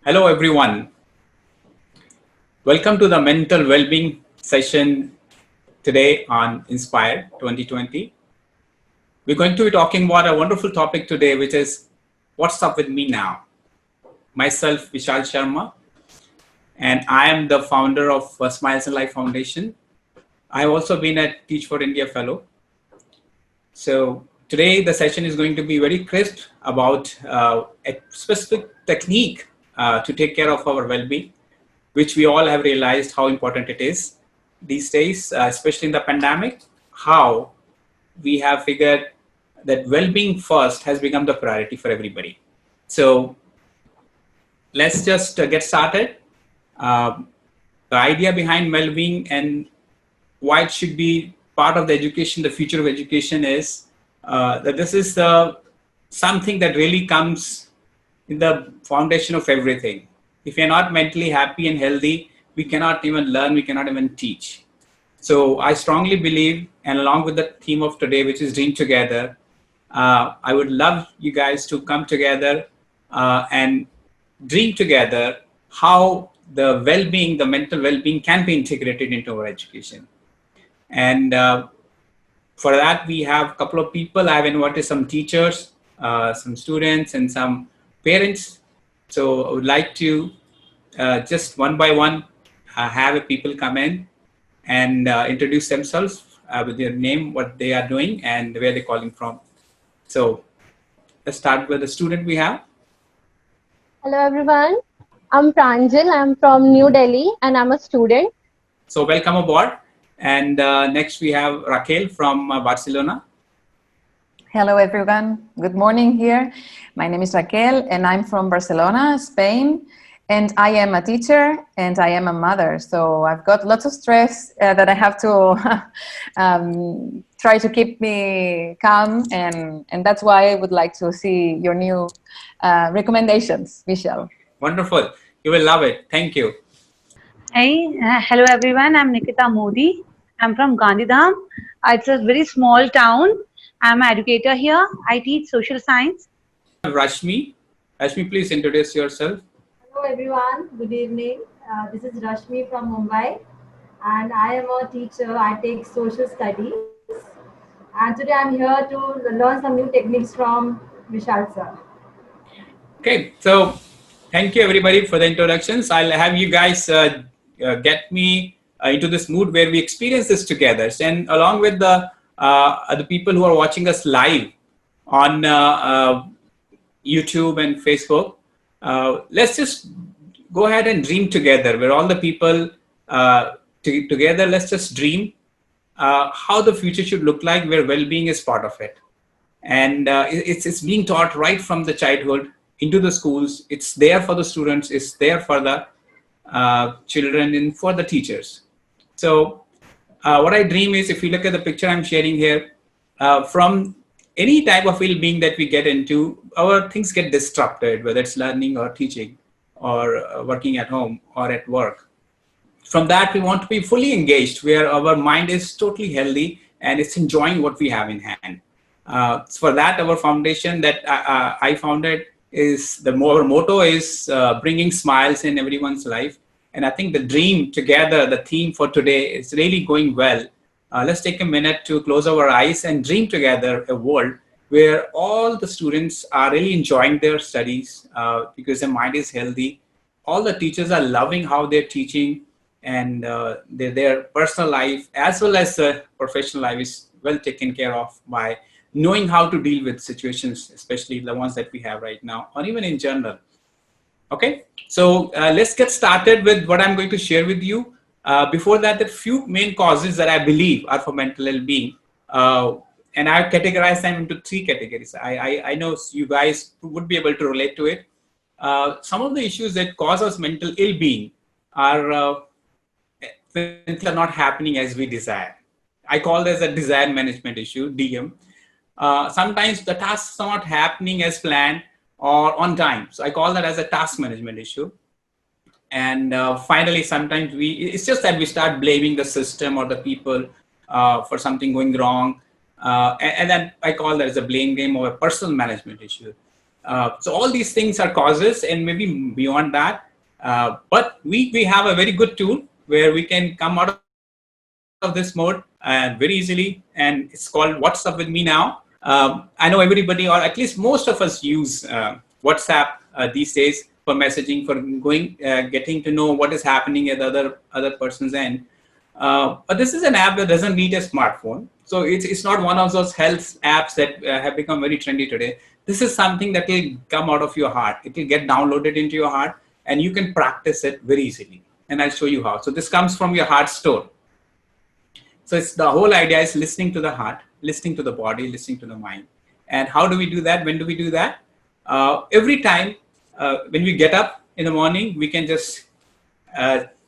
Hello, everyone. Welcome to the mental well-being session today on Inspire 2020. We're going to be talking about a wonderful topic today, which is what's up with me now? Myself, Vishal Sharma, and I am the founder of Smiles and Life Foundation. I've also been a Teach for India fellow. So today the session is going to be very crisp about a specific technique to take care of our well-being, which we all have realized how important it is these days, especially in the pandemic, how we have figured that well-being first has become the priority for everybody. So let's just get started. The idea behind well-being and why it should be part of the education, the future of education is that this is something that really comes in the foundation of everything. If you're not mentally happy and healthy, we cannot even learn, we cannot even teach. So I strongly believe, and along with the theme of today, which is Dream Together, I would love you guys to come together and dream together how the well-being, the mental well-being can be integrated into our education. And for that, we have a couple of people. I've invited some teachers, some students, and some parents. So I would like to just one by one have people come in and introduce themselves with their name, what they are doing, and where they're calling from. So let's start with the student we have. Hello everyone, I'm Pranjal. I'm from New Delhi and I'm a student. So welcome aboard. And next we have Raquel from Barcelona. Hello everyone, good morning here. My name is Raquel and I'm from Barcelona, Spain. And I am a teacher and I am a mother. So I've got lots of stress that I have to try to keep me calm. And that's why I would like to see your new recommendations, Michelle. Wonderful. You will love it. Thank you. Hi, hello everyone. I'm Nikita Modi. I'm from Gandhidham. It's a very small town. I'm an educator here. I teach social science. Rashmi. Rashmi, please introduce yourself. Hello everyone, good evening. This is Rashmi from Mumbai and I am a teacher. I take social studies and today I'm here to learn some new techniques from Vishal sir. Okay, so thank you everybody for the introductions. I'll have you guys get me into this mood where we experience this together. And along with the people who are watching us live on YouTube and Facebook, let's just go ahead and dream together. Where all the people together, let's just dream how the future should look like, where well-being is part of it. And it's being taught right from the childhood into the schools. It's there for the students, it's there for the children and for the teachers. So what I dream is, if you look at the picture I'm sharing here, from any type of well-being that we get into, our things get disrupted, whether it's learning or teaching or working at home or at work. From that, we want to be fully engaged, where our mind is totally healthy and it's enjoying what we have in hand. For that, our foundation that I founded is our motto is bringing smiles in everyone's life. And I think the dream together, the theme for today, is really going well. Let's take a minute to close our eyes and dream together a world where all the students are really enjoying their studies because their mind is healthy. All the teachers are loving how they're teaching, and their personal life as well as the professional life is well taken care of by knowing how to deal with situations, especially the ones that we have right now, or even in general. Okay, so let's get started with what I'm going to share with you. Before that, the few main causes that I believe are for mental well-being, and I've categorized them into three categories. I know you guys would be able to relate to it. Some of the issues that cause us mental ill-being are when things are not happening as we desire. I call this a desire management issue, DM. Sometimes the tasks are not happening as planned or on time. So I call that as a task management issue. And finally, sometimes it's just that we start blaming the system or the people for something going wrong. And then I call that as a blame game or a personal management issue. So all these things are causes, and maybe beyond that. But we have a very good tool where we can come out of this mode very easily, and it's called What's Up With Me Now. I know everybody, or at least most of us, use WhatsApp these days for messaging, for getting to know what is happening at the other person's end. But this is an app that doesn't need a smartphone. So it's not one of those health apps that have become very trendy today. This is something that will come out of your heart. It will get downloaded into your heart, and you can practice it very easily. And I'll show you how. So this comes from your heart store. So it's the whole idea is listening to the heart, listening to the body, listening to the mind. And how do we do that? When do we do that? Every time when we get up in the morning, we can just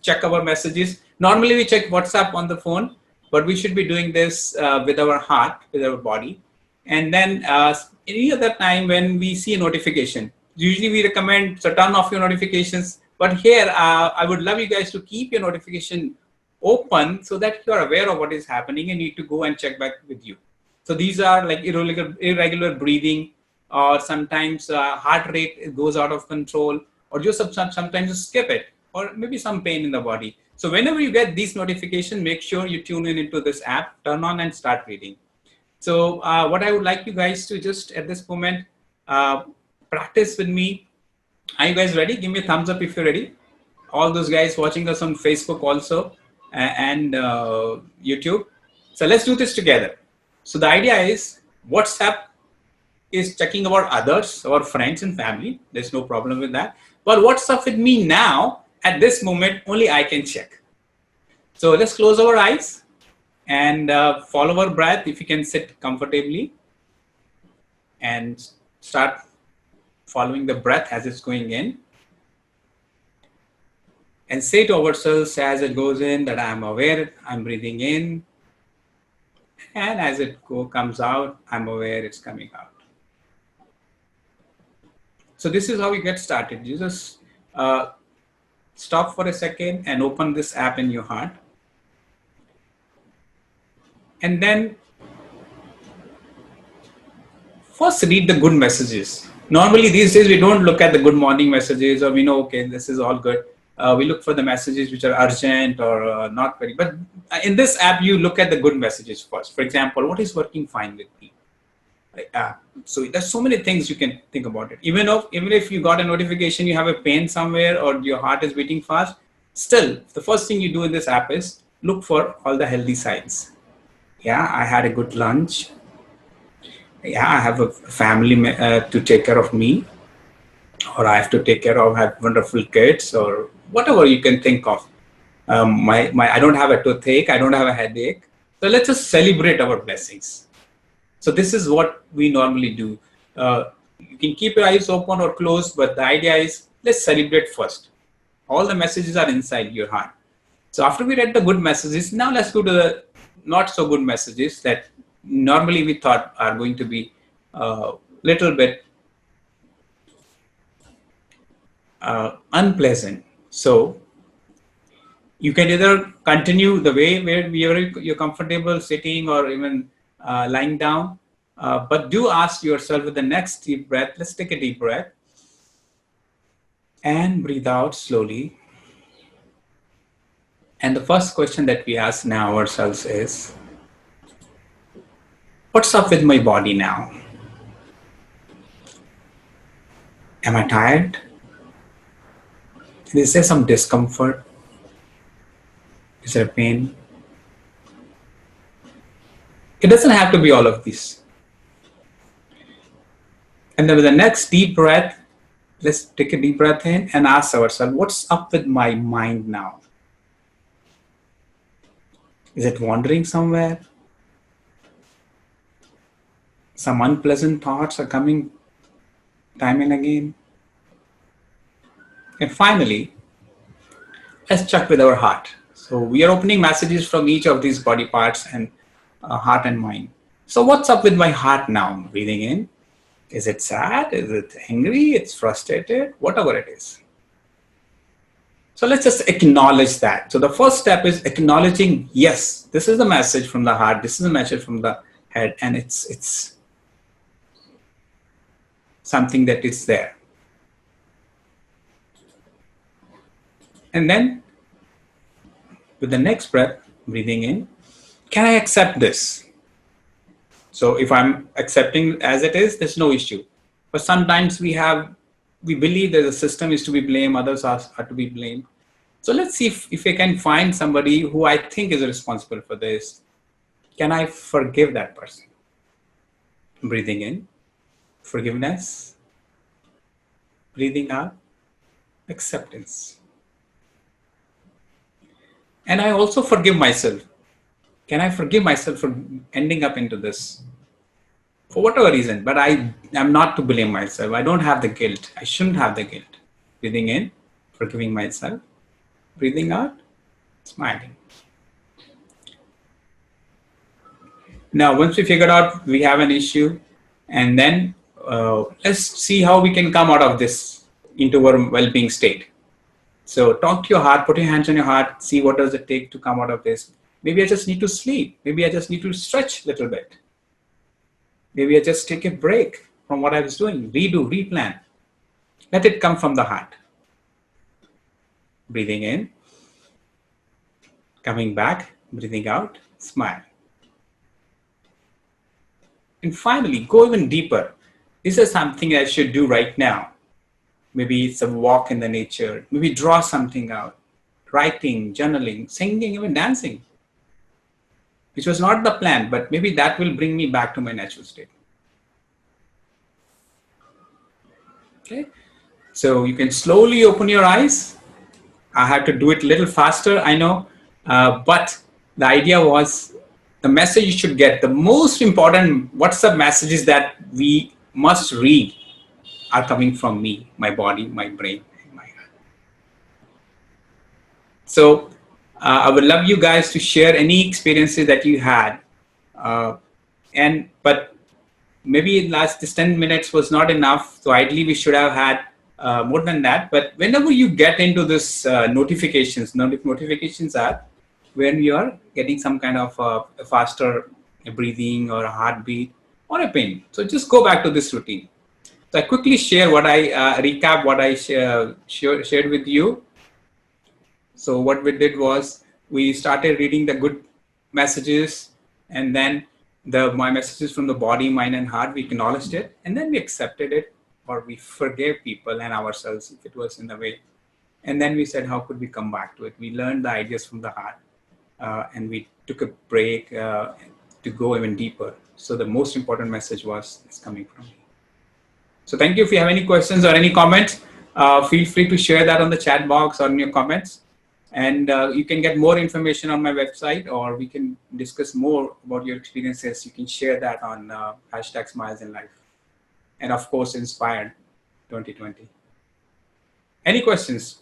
check our messages. Normally we check WhatsApp on the phone, but we should be doing this with our heart, with our body. And then any other time when we see a notification, usually we recommend to turn off your notifications. But here, I would love you guys to keep your notification open so that you are aware of what is happening and need to go and check back with you. So these are like irregular breathing, or sometimes heart rate goes out of control, or just sometimes you skip it, or maybe some pain in the body. So whenever you get these notifications, make sure you tune in into this app, turn on and start reading. So what I would like you guys to just at this moment practice with me. Are you guys ready? Give me a thumbs up if you're ready. All those guys watching us on Facebook also and YouTube. So let's do this together. So the idea is WhatsApp is checking about others, our friends and family. There's no problem with that. But what's up with me now? At this moment, only I can check. So let's close our eyes and follow our breath. If you can sit comfortably and start following the breath as it's going in. And say to ourselves as it goes in that I'm aware, I'm breathing in. And as it comes out, I'm aware it's coming out. So this is how we get started. You just stop for a second and open this app in your heart. And then first read the good messages. Normally these days we don't look at the good morning messages, or we know, okay, this is all good. We look for the messages which are urgent or not very, but in this app, you look at the good messages first. For example, what is working fine with me? So there's so many things you can think about it. Even if you got a notification, you have a pain somewhere or your heart is beating fast, still the first thing you do in this app is look for all the healthy signs. Yeah, I had a good lunch. Yeah, I have a family to take care of me, or I have to take care of, have wonderful kids, or whatever you can think of. I don't have a toothache, I don't have a headache. So let's just celebrate our blessings. So this is what we normally do. You can keep your eyes open or closed, but the idea is let's celebrate first. All the messages are inside your heart. So after we read the good messages, now let's go to the not so good messages that normally we thought are going to be a little bit unpleasant. So you can either continue the way where you're comfortable sitting or even lying down, but do ask yourself with the next deep breath. Let's take a deep breath and breathe out slowly. And the first question that we ask now ourselves is, what's up with my body now? Am I tired? Is there some discomfort? Is there pain? It doesn't have to be all of these. And then with the next deep breath, let's take a deep breath in and ask ourselves, what's up with my mind now? Is it wandering somewhere? Some unpleasant thoughts are coming time and again. And finally, let's check with our heart. So we are opening messages from each of these body parts and heart and mind. So what's up with my heart now? Breathing in. Is it sad? Is it angry? It's frustrated? Whatever it is. So let's just acknowledge that. So the first step is acknowledging, yes, this is the message from the heart. This is the message from the head. And it's something that is there. And then with the next breath, breathing in, can I accept this? So if I'm accepting as it is, there's no issue. But sometimes we believe that the system is to be blamed, others are to be blamed. So let's see if I can find somebody who I think is responsible for this. Can I forgive that person? Breathing in, forgiveness. Breathing out, acceptance. And I also forgive myself. Can I forgive myself for ending up into this? For whatever reason, but I am not to blame myself. I don't have the guilt. I shouldn't have the guilt. Breathing in, forgiving myself. Breathing out, smiling. Now, once we figured out we have an issue, and then let's see how we can come out of this into our well-being state. So talk to your heart, put your hands on your heart, see what does it take to come out of this. Maybe I just need to sleep. Maybe I just need to stretch a little bit. Maybe I just take a break from what I was doing, redo, replan. Let it come from the heart. Breathing in, coming back, breathing out, smile. And finally, go even deeper. This is something I should do right now. Maybe it's a walk in the nature. Maybe draw something out. Writing, journaling, singing, even dancing. Which was not the plan, but maybe that will bring me back to my natural state. Okay. So you can slowly open your eyes. I had to do it a little faster, I know. But the idea was the message you should get. The most important WhatsApp messages that we must read are coming from me, my body, my brain, and my heart. So I would love you guys to share any experiences that you had. But maybe last this 10 minutes was not enough. So ideally we should have had more than that. But whenever you get into this notifications are when you are getting some kind of a faster breathing or a heartbeat or a pain. So just go back to this routine. So I quickly share what I recap what I shared with you. So what we did was we started reading the good messages, and then my messages from the body, mind, and heart. We acknowledged it, and then we accepted it, or we forgave people and ourselves if it was in the way. And then we said, how could we come back to it? We learned the ideas from the heart, and we took a break to go even deeper. So the most important message was it's coming from me. So thank you. If you have any questions or any comments, feel free to share that on the chat box or in your comments. And you can get more information on my website, or we can discuss more about your experiences. You can share that on hashtag Smiles in Life. And of course, Inspired 2020. Any questions?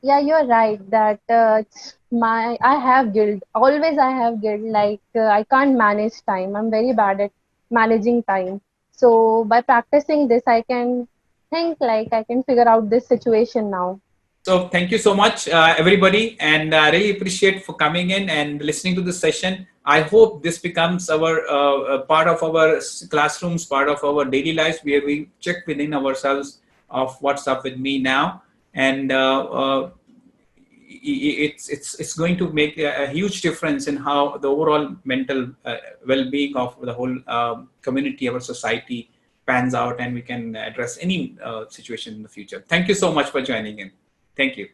Yeah, you're right that I have guilt. Always I have guilt. Like I can't manage time. I'm very bad at managing time. So by practicing this, I can think like I can figure out this situation now. So thank you so much, everybody, and I really appreciate for coming in and listening to this session. I hope this becomes our part of our classrooms, part of our daily lives, where we check within ourselves of what's up with me now, and it's going to make a huge difference in how the overall mental well-being of the whole community, our society, pans out, and we can address any situation in the future. Thank you so much for joining in. Thank you.